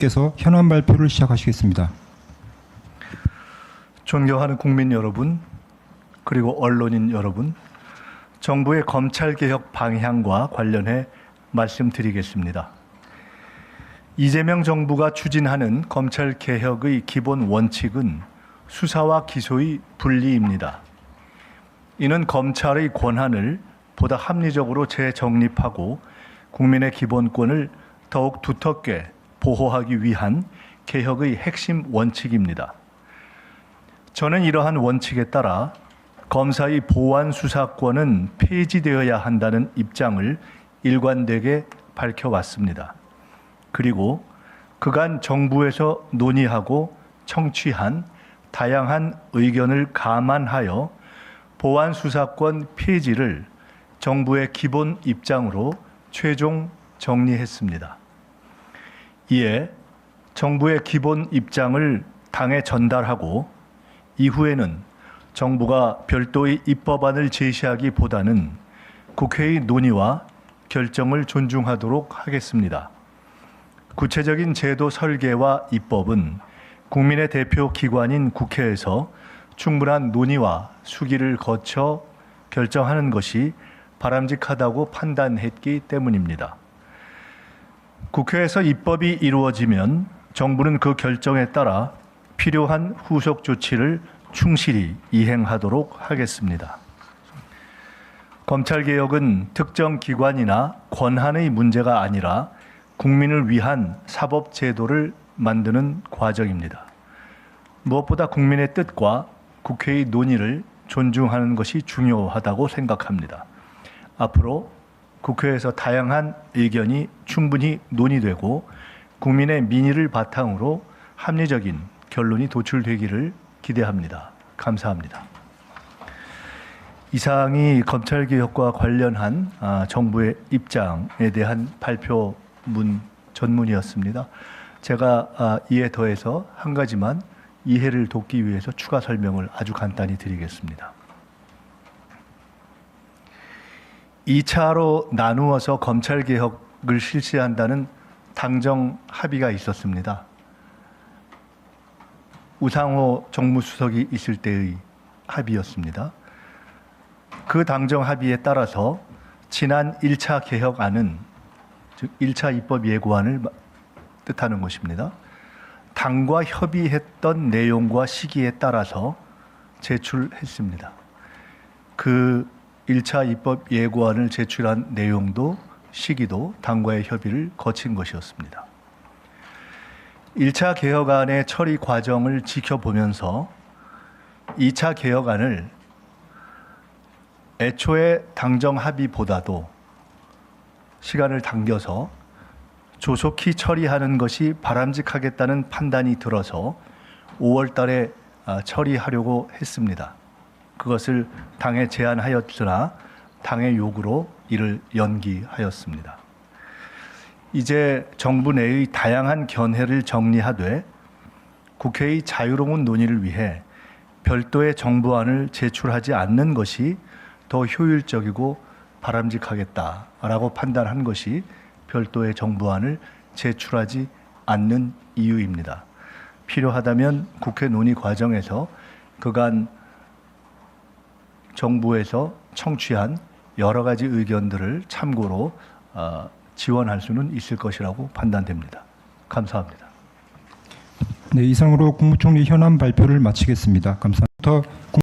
께서 현안 발표를 시작하시겠습니다. 존경하는 국민 여러분, 그리고 언론인 여러분, 정부의 검찰개혁 방향과 관련해 말씀드리겠습니다. 이재명 정부가 추진하는 검찰개혁의 기본 원칙은 수사와 기소의 분리입니다. 이는 검찰의 권한을 보다 합리적으로 재정립하고 국민의 기본권을 더욱 두텁게 보호하기 위한 개혁의 핵심 원칙입니다. 저는 이러한 원칙에 따라 검사의 보완 수사권은 폐지되어야 한다는 입장을 일관되게 밝혀왔습니다. 그리고 그간 정부에서 논의하고 청취한 다양한 의견을 감안하여 보완 수사권 폐지를 정부의 기본 입장으로 최종 정리했습니다. 이에 정부의 기본 입장을 당에 전달하고 이후에는 정부가 별도의 입법안을 제시하기보다는 국회의 논의와 결정을 존중하도록 하겠습니다. 구체적인 제도 설계와 입법은 국민의 대표 기관인 국회에서 충분한 논의와 수기를 거쳐 결정하는 것이 바람직하다고 판단했기 때문입니다. 국회에서 입법이 이루어지면 정부는 그 결정에 따라 필요한 후속 조치를 충실히 이행하도록 하겠습니다. 검찰개혁은 특정 기관이나 권한의 문제가 아니라 국민을 위한 사법제도를 만드는 과정입니다. 무엇보다 국민의 뜻과 국회의 논의를 존중하는 것이 중요하다고 생각합니다. 앞으로 국회에서 다양한 의견이 충분히 논의되고 국민의 민의를 바탕으로 합리적인 결론이 도출되기를 기대합니다. 감사합니다. 이상이 검찰개혁과 관련한 정부의 입장에 대한 발표문 전문이었습니다. 제가 이에 더해서 한 가지만 이해를 돕기 위해서 추가 설명을 아주 간단히 드리겠습니다. 2차로 나누어서 검찰개혁을 실시한다는 당정 합의가 있었습니다. 우상호 정무수석이 있을 때의 합의였습니다. 그 당정 합의에 따라서 지난 1차 개혁안은, 즉 1차 입법 예고안을 뜻하는 것입니다. 당과 협의했던 내용과 시기에 따라서 제출했습니다. 그 1차 입법 예고안을 제출한 내용도 시기도 당과의 협의를 거친 것이었습니다. 1차 개혁안의 처리 과정을 지켜보면서 2차 개혁안을 애초에 당정 합의보다도 시간을 당겨서 조속히 처리하는 것이 바람직하겠다는 판단이 들어서 5월 달에 처리하려고 했습니다. 그것을 당에 제안하였으나 당의 요구로 이를 연기하였습니다. 이제 정부 내의 다양한 견해를 정리하되 국회의 자유로운 논의를 위해 별도의 정부안을 제출하지 않는 것이 더 효율적이고 바람직하겠다라고 판단한 것이 별도의 정부안을 제출하지 않는 이유입니다. 필요하다면 국회 논의 과정에서 그간 정부에서 청취한 여러 가지 의견들을 참고로 지원할 수는 있을 것이라고 판단됩니다. 감사합니다. 네, 이상으로 국무총리 현안 발표를 마치겠습니다. 감사합니다.